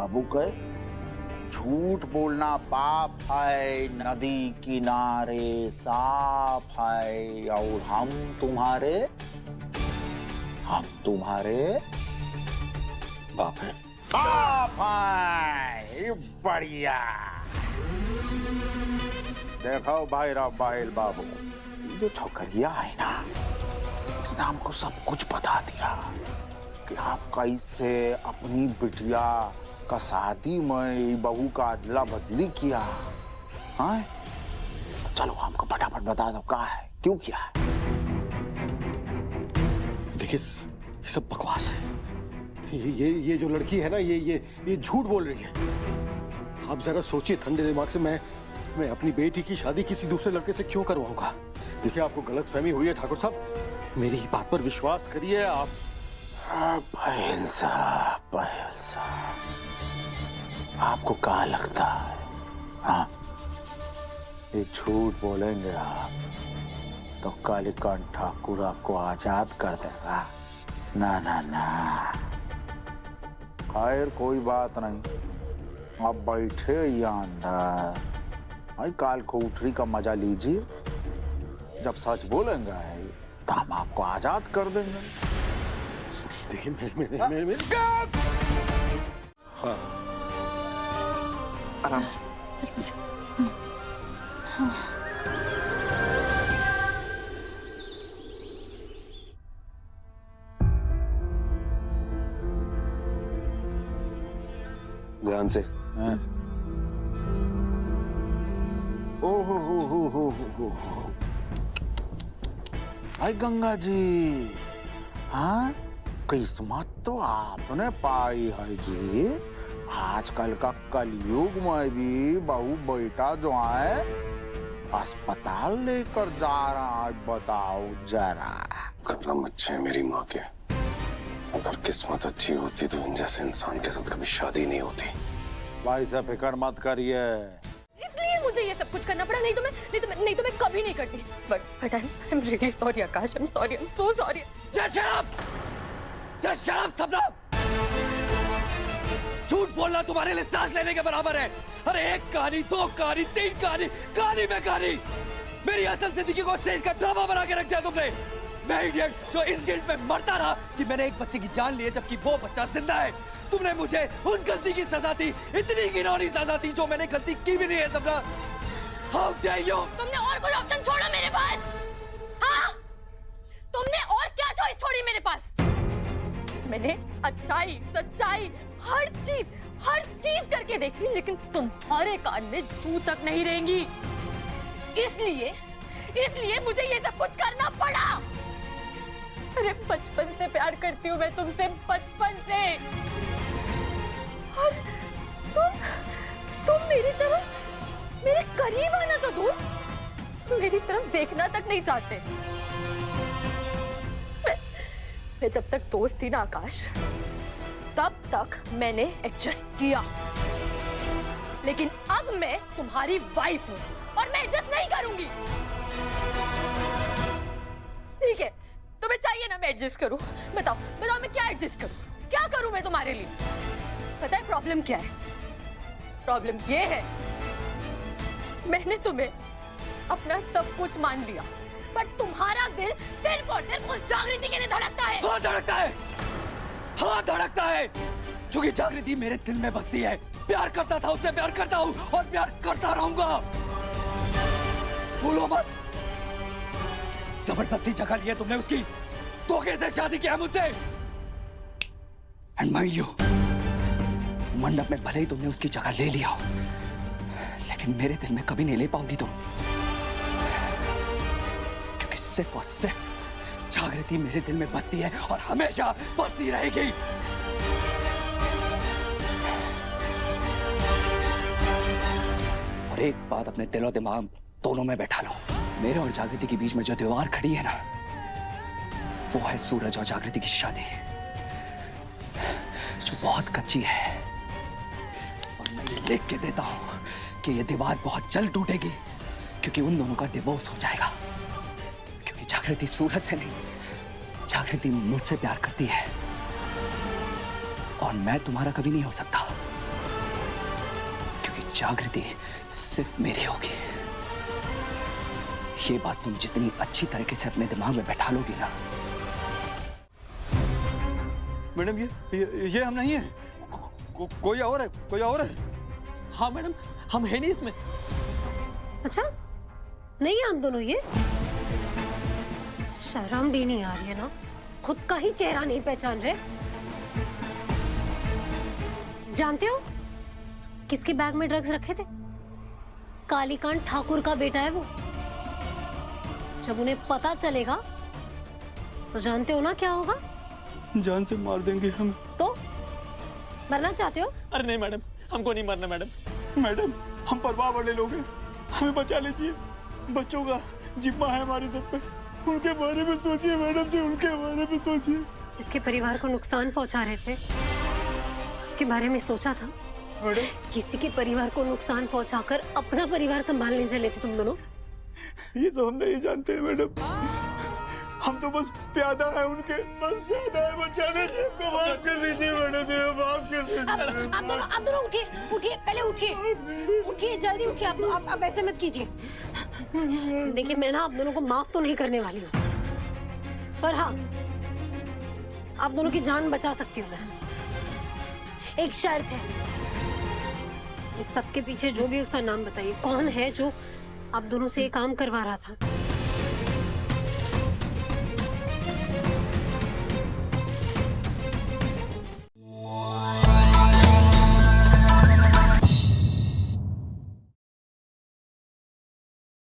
बाबू कहे झूठ बोलना पाप है, नदी किनारे साफ है, और हम तुम्हारे बाप है। बाप है। बढ़िया। देखो भाई राबाइल बाबू, जो छोकरिया है ना, इसने हमको सब कुछ बता दिया कि आप कैसे अपनी बिटिया का शादी में बहू का अदला बदली किया। हाँ, तो चलो हमको फटाफट बता दो क्या है, क्यों किया है। देखिए ये सब बकवास है। ये जो लड़की है ना, ये झूठ बोल रही है। आप जरा सोचिए ठंडे दिमाग से, मैं अपनी बेटी की शादी किसी दूसरे लड़के से क्यों करवाऊंगा। देखिए आपको गलतफहमी हुई है ठाकुर साहब, मेरी बात पर विश्वास करिए आप। पहल साहब, आपको क्या लगता है, हाँ, ये झूठ बोलेंगे आप तो कालीकांत ठाकुर आपको आजाद कर देगा। ना ना ना, खैर कोई बात नहीं, आप बैठे यहाँ अंदर, भाई काल को उठरी का मजा लीजिए। जब सच बोलेंगे तो हम आपको आजाद कर देंगे। देखिए मेरे हाँ, आराम से। ध्यान से। ओहो भाई गंगा जी, हाँ, किस्मत तो आपने पाई है जी। आजकल का कलयुग में भी बहू बेटा जो है अस्पताल लेकर जा रहा है, बताओ जरा। करम अच्छे है मेरी माँ के, अगर किस्मत अच्छी होती तो इन जैसे इंसान के साथ कभी शादी नहीं होती। भाई से फिक्र मत करिए, इसलिए मुझे ये सब कुछ करना पड़ा, नहीं तो मैं कभी नहीं करती। But I am really sorry Akash, I am so sorry. Just shut up, सपना! झूठ बोलना तुम्हारे लिए सांस लेने के बराबर है। अरे एक कहानी, दो कहानी, तीन कहानी, कहानी में कहानी। मेरी असल जिंदगी को स्टेज का ड्रामा बना के रख दिया तुमने। मैं इडियट जो इस गिल्ट में मरता रहा कि मैंने एक बच्चे की जान ली है जबकि वो बच्चा जिंदा है। तुमने मुझे उस गलती की सजा दी, इतनी घिनौनी सजा दी जो मैंने गलती की भी नहीं है सपना। How dare you! तुमने और कोई ऑप्शन छोड़ा मेरे पास? हाँ? तुमने और क्या चॉइस छोड़ी मेरे पास? मैंने अच्छाई, सच्चाई, हर चीज करके देखी, लेकिन तुम्हारे कान में जू तक नहीं रहेंगी। इसलिए मुझे ये सब कुछ करना पड़ा। अरे बचपन से प्यार करती हूँ मैं तुमसे, बचपन से। और तुम मेरी तरफ, मेरे करीब आना तो दूर, मेरी तरफ देखना तक नहीं चाहते। मैं जब तक दोस्त थी ना आकाश, तब तक मैंने एडजस्ट किया, लेकिन अब मैं तुम्हारी वाइफ हूँ और मैं एडजस्ट नहीं करूंगी। ठीक है, तुम्हें चाहिए ना मैं एडजस्ट करूं? बताओ मैं क्या एडजस्ट करूं? क्या करूं मैं तुम्हारे लिए? पता है प्रॉब्लम क्या है? प्रॉब्लम ये है, मैंने तुम्हें अपना सब कुछ मान लिया, बट तुम्हारा दिल सिर्फ और सिर्फ उस जागृति के लिए धड़कता है। हाँ धड़कता है, हाँ धड़कता है, क्योंकि जागृति मेरे दिल में बसती है। प्यार करता था, उससे प्यार करता हूँ और प्यार करता रहूंगा। बोलो मत, जबरदस्ती जगह ली है तुमने उसकी, धोखे से शादी किया मुझसे। एंड माइंड यू, मंडप में भले ही तुमने उसकी जगह ले लिया, लेकिन मेरे दिल में कभी नहीं ले पाओगी तुम, क्योंकि सिर्फ और सिर्फ जागृति मेरे दिल में बसती है और हमेशा बसती रहेगी। और एक बात अपने दिल और दिमाग दोनों में बैठा लो, मेरे और जागृति के बीच में जो दीवार खड़ी है ना, वो है सूरज और जागृति की शादी, जो बहुत कच्ची है। और मैं ये लिख के देता हूं कि ये दीवार बहुत जल्द टूटेगी, क्योंकि उन दोनों का डिवोर्स हो जाएगा। क्योंकि जागृति सूरज से नहीं, जागृति मुझसे प्यार करती है और मैं तुम्हारा कभी नहीं हो सकता। की जागृति सिर्फ मेरी होगी। ये बात तुम जितनी अच्छी तरीके से अपने दिमाग में बैठा लोगी ना। मैडम ये हम नहीं है, कोई और है, कोई और है। हाँ मैडम, हम है नहीं इसमें। अच्छा, नहीं है हम दोनों ये? शर्म भी नहीं आ रही है ना? खुद का ही चेहरा नहीं पहचान रहे। जानते हो किसके बैग में ड्रग्स रखे थे? कालीकांत ठाकुर का बेटा है वो। जब उन्हें पता चलेगा तो जानते हो ना क्या होगा? जान से मार देंगे हम। तो मरना चाहते हो? अरे नहीं मैडम, हमको नहीं मरना मैडम। मैडम हम परवाह वाले लोग हैं, हमें बचा लीजिए। बच्चों का जिम्मा है हमारे सर पे, उनके बारे में सोचिए मैडम जी, उनके बारे में सोचिए। जिसके परिवार को नुकसान पहुंचा रहे थे उसके बारे में सोचा था? मैडम किसी के परिवार को नुकसान पहुंचाकर अपना परिवार संभालने चले थे तुम दोनों? ये सब हम नहीं जानते हैं मैडम, हम तो बस प्यादा है उनके, बस प्यादा है। बचा लीजिए, हमको माफ कर दीजिए मैडम जी, माफ कर दीजिए। आप दोनों उठिए, उठिए, पहले उठिए, उठिए, जल्दी उठिए। आप ऐसे मत कीजिए। देखिए मैं ना आप दोनों को माफ तो नहीं करने वाली हूँ, पर हाँ आप दोनों की जान बचा सकती हूँ मैं। एक शर्त है, इस सब के पीछे जो भी उसका नाम बताइए, कौन है जो आप दोनों से ये काम करवा रहा था?